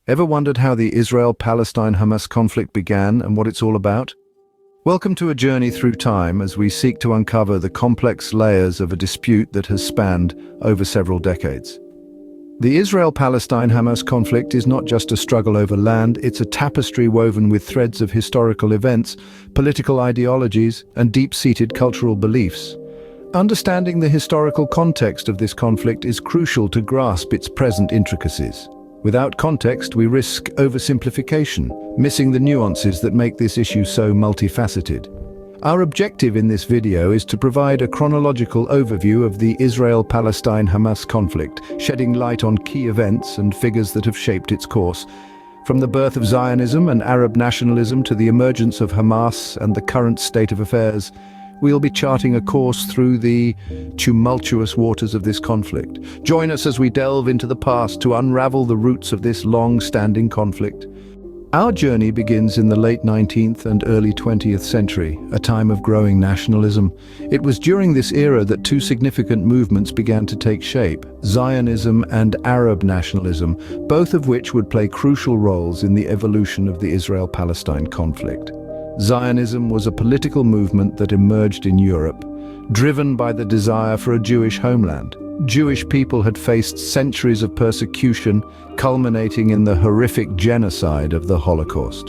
Ever wondered how the Israel-Palestine-Hamas conflict began and what it's all about? Welcome to a journey through time as we seek to uncover the complex layers of a dispute that has spanned over several decades. The Israel-Palestine-Hamas conflict is not just a struggle over land, it's a tapestry woven with threads of historical events, political ideologies, and deep-seated cultural beliefs. Understanding the historical context of this conflict is crucial to grasp its present intricacies. Without context, we risk oversimplification, missing the nuances that make this issue so multifaceted. Our objective in this video is to provide a chronological overview of the Israel-Palestine-Hamas conflict, shedding light on key events and figures that have shaped its course. From the birth of Zionism and Arab nationalism to the emergence of Hamas and the current state of affairs, we'll be charting a course through the tumultuous waters of this conflict. Join us as we delve into the past to unravel the roots of this long-standing conflict. Our journey begins in the late 19th and early 20th century, a time of growing nationalism. It was during this era that two significant movements began to take shape: Zionism and Arab nationalism, both of which would play crucial roles in the evolution of the Israel-Palestine conflict. Zionism was a political movement that emerged in Europe, driven by the desire for a Jewish homeland. Jewish people had faced centuries of persecution, culminating in the horrific genocide of the Holocaust.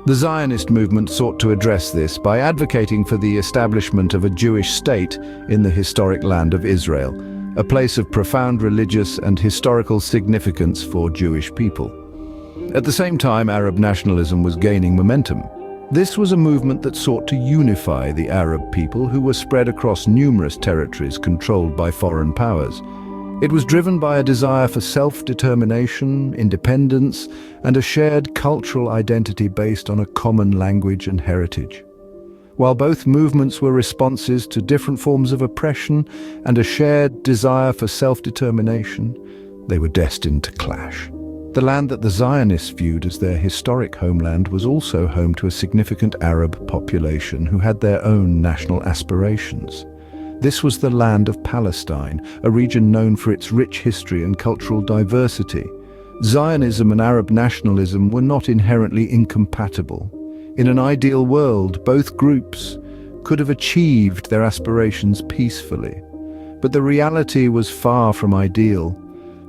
The Zionist movement sought to address this by advocating for the establishment of a Jewish state in the historic land of Israel, a place of profound religious and historical significance for Jewish people. At the same time, Arab nationalism was gaining momentum. This was a movement that sought to unify the Arab people who were spread across numerous territories controlled by foreign powers. It was driven by a desire for self-determination, independence, and a shared cultural identity based on a common language and heritage. While both movements were responses to different forms of oppression and a shared desire for self-determination, they were destined to clash. The land that the Zionists viewed as their historic homeland was also home to a significant Arab population who had their own national aspirations. This was the land of Palestine, a region known for its rich history and cultural diversity. Zionism and Arab nationalism were not inherently incompatible. In an ideal world, both groups could have achieved their aspirations peacefully. But the reality was far from ideal.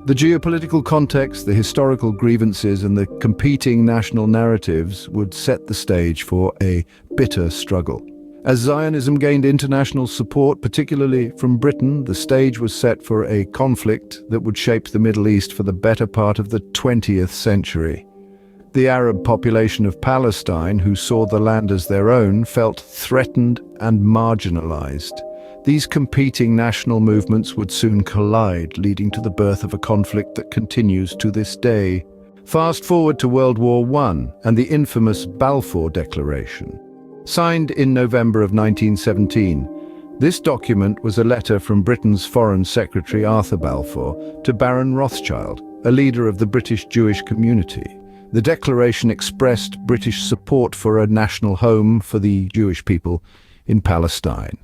The geopolitical context, the historical grievances, and the competing national narratives would set the stage for a bitter struggle. As Zionism gained international support, particularly from Britain, the stage was set for a conflict that would shape the Middle East for the better part of the 20th century. The Arab population of Palestine, who saw the land as their own, felt threatened and marginalized. These competing national movements would soon collide, leading to the birth of a conflict that continues to this day. Fast forward to World War I and the infamous Balfour Declaration. Signed in November of 1917, this document was a letter from Britain's Foreign Secretary Arthur Balfour to Baron Rothschild, a leader of the British Jewish community. The declaration expressed British support for a national home for the Jewish people in Palestine.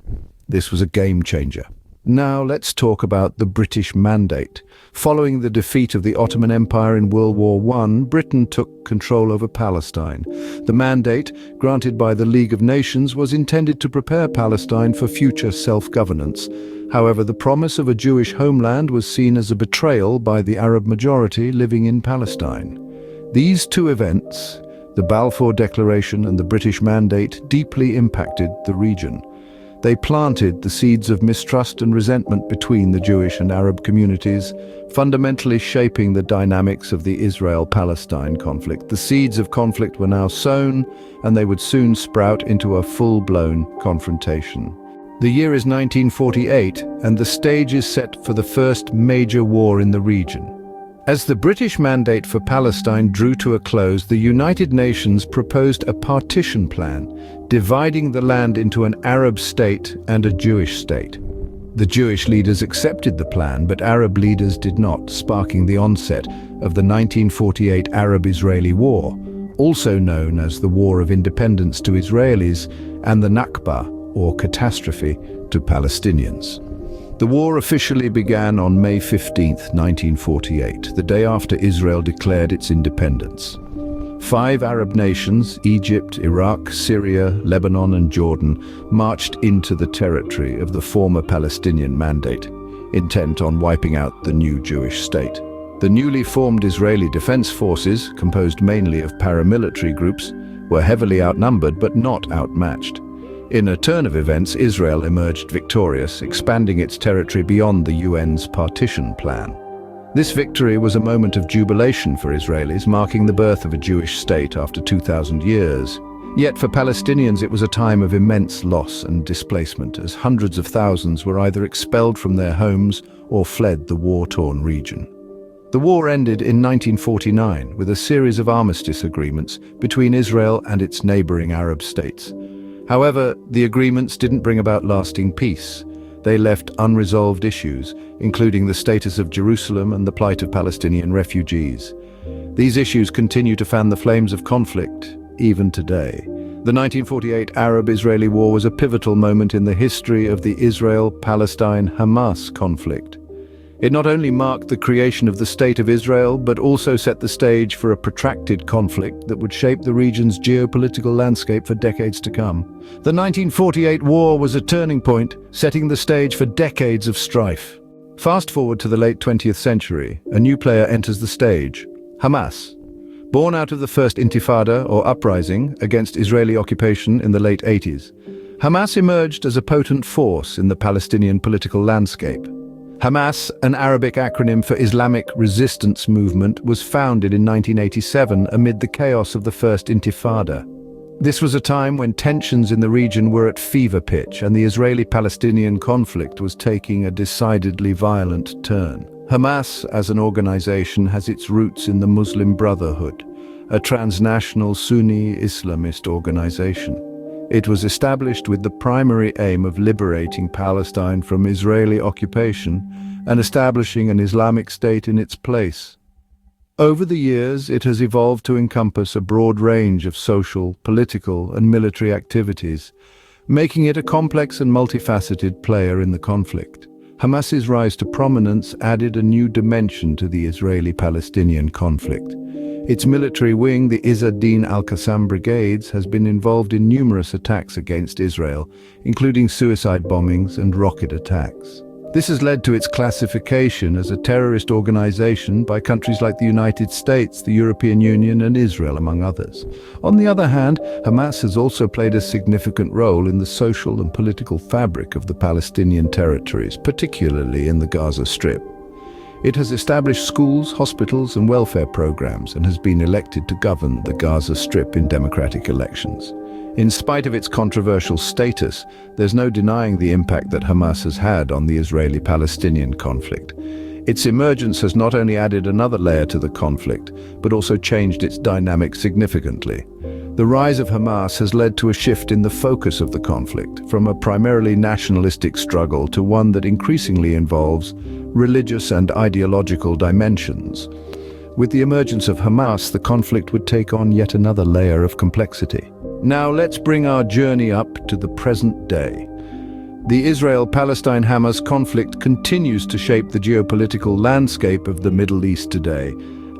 This was a game changer. Now let's talk about the British Mandate. Following the defeat of the Ottoman Empire in World War I, Britain took control over Palestine. The Mandate, granted by the League of Nations, was intended to prepare Palestine for future self-governance. However, the promise of a Jewish homeland was seen as a betrayal by the Arab majority living in Palestine. These two events, the Balfour Declaration and the British Mandate, deeply impacted the region. They planted the seeds of mistrust and resentment between the Jewish and Arab communities, fundamentally shaping the dynamics of the Israel-Palestine conflict. The seeds of conflict were now sown, and they would soon sprout into a full-blown confrontation. The year is 1948, and the stage is set for the first major war in the region. As the British Mandate for Palestine drew to a close, the United Nations proposed a partition plan, dividing the land into an Arab state and a Jewish state. The Jewish leaders accepted the plan, but Arab leaders did not, sparking the onset of the 1948 Arab-Israeli War, also known as the War of Independence to Israelis and the Nakba, or catastrophe, to Palestinians. The war officially began on May 15, 1948, the day after Israel declared its independence. 5 Arab nations, Egypt, Iraq, Syria, Lebanon and Jordan, marched into the territory of the former Palestinian Mandate, intent on wiping out the new Jewish state. The newly formed Israeli Defense Forces, composed mainly of paramilitary groups, were heavily outnumbered but not outmatched. In a turn of events, Israel emerged victorious, expanding its territory beyond the UN's partition plan. This victory was a moment of jubilation for Israelis, marking the birth of a Jewish state after 2,000 years. Yet for Palestinians it was a time of immense loss and displacement, as hundreds of thousands were either expelled from their homes or fled the war-torn region. The war ended in 1949 with a series of armistice agreements between Israel and its neighboring Arab states. However, the agreements didn't bring about lasting peace. They left unresolved issues, including the status of Jerusalem and the plight of Palestinian refugees. These issues continue to fan the flames of conflict, even today. The 1948 Arab-Israeli War was a pivotal moment in the history of the Israel-Palestine-Hamas conflict. It not only marked the creation of the State of Israel, but also set the stage for a protracted conflict that would shape the region's geopolitical landscape for decades to come. The 1948 war was a turning point, setting the stage for decades of strife. Fast forward to the late 20th century, a new player enters the stage: Hamas. Born out of the first Intifada, or uprising, against Israeli occupation in the late 80s, Hamas emerged as a potent force in the Palestinian political landscape. Hamas, an Arabic acronym for Islamic Resistance Movement, was founded in 1987 amid the chaos of the First Intifada. This was a time when tensions in the region were at fever pitch and the Israeli-Palestinian conflict was taking a decidedly violent turn. Hamas, as an organization, has its roots in the Muslim Brotherhood, a transnational Sunni Islamist organization. It was established with the primary aim of liberating Palestine from Israeli occupation and establishing an Islamic state in its place. Over the years, it has evolved to encompass a broad range of social, political, and military activities, making it a complex and multifaceted player in the conflict. Hamas's rise to prominence added a new dimension to the Israeli-Palestinian conflict. Its military wing, the Izz ad-Din al-Qassam Brigades, has been involved in numerous attacks against Israel, including suicide bombings and rocket attacks. This has led to its classification as a terrorist organization by countries like the United States, the European Union, and Israel, among others. On the other hand, Hamas has also played a significant role in the social and political fabric of the Palestinian territories, particularly in the Gaza Strip. It has established schools, hospitals, and welfare programs and has been elected to govern the Gaza Strip in democratic elections. In spite of its controversial status, there's no denying the impact that Hamas has had on the Israeli-Palestinian conflict. Its emergence has not only added another layer to the conflict, but also changed its dynamic significantly. The rise of Hamas has led to a shift in the focus of the conflict, from a primarily nationalistic struggle to one that increasingly involves religious and ideological dimensions. With the emergence of Hamas, the conflict would take on yet another layer of complexity. Now let's bring our journey up to the present day. The Israel-Palestine-Hamas conflict continues to shape the geopolitical landscape of the Middle East today.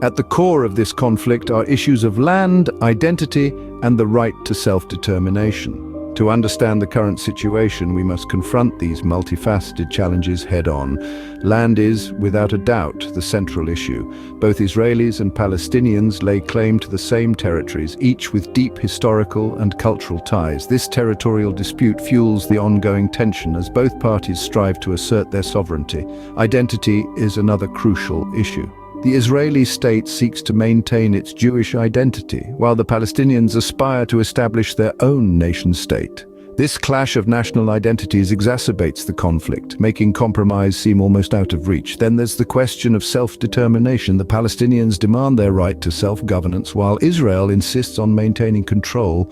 At the core of this conflict are issues of land, identity, and the right to self-determination. To understand the current situation, we must confront these multifaceted challenges head-on. Land is, without a doubt, the central issue. Both Israelis and Palestinians lay claim to the same territories, each with deep historical and cultural ties. This territorial dispute fuels the ongoing tension as both parties strive to assert their sovereignty. Identity is another crucial issue. The Israeli state seeks to maintain its Jewish identity, while the Palestinians aspire to establish their own nation-state. This clash of national identities exacerbates the conflict, making compromise seem almost out of reach. Then there's the question of self-determination. The Palestinians demand their right to self-governance, while Israel insists on maintaining control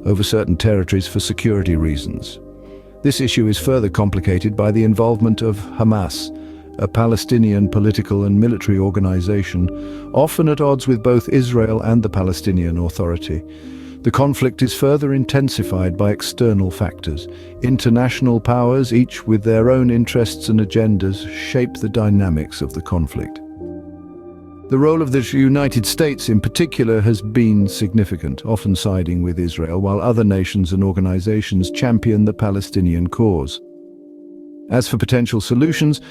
over certain territories for security reasons. This issue is further complicated by the involvement of Hamas, a Palestinian political and military organization, often at odds with both Israel and the Palestinian Authority. The conflict is further intensified by external factors. International powers, each with their own interests and agendas, shape the dynamics of the conflict. The role of the United States in particular has been significant, often siding with Israel, while other nations and organizations champion the Palestinian cause. As for potential solutions,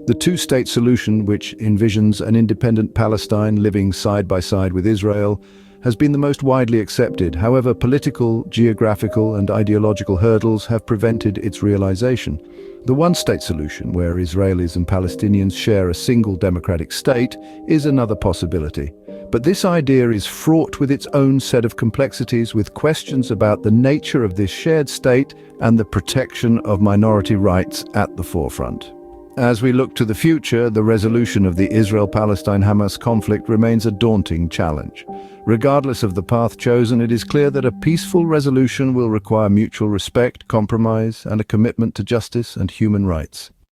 the two-state solution, which envisions an independent Palestine living side by side with Israel, has been the most widely accepted. However, political, geographical, and ideological hurdles have prevented its realization. The one-state solution, where Israelis and Palestinians share a single democratic state, is another possibility. But this idea is fraught with its own set of complexities, with questions about the nature of this shared state and the protection of minority rights at the forefront. As we look to the future, the resolution of the Israel-Palestine-Hamas conflict remains a daunting challenge. Regardless of the path chosen, it is clear that a peaceful resolution will require mutual respect, compromise, and a commitment to justice and human rights.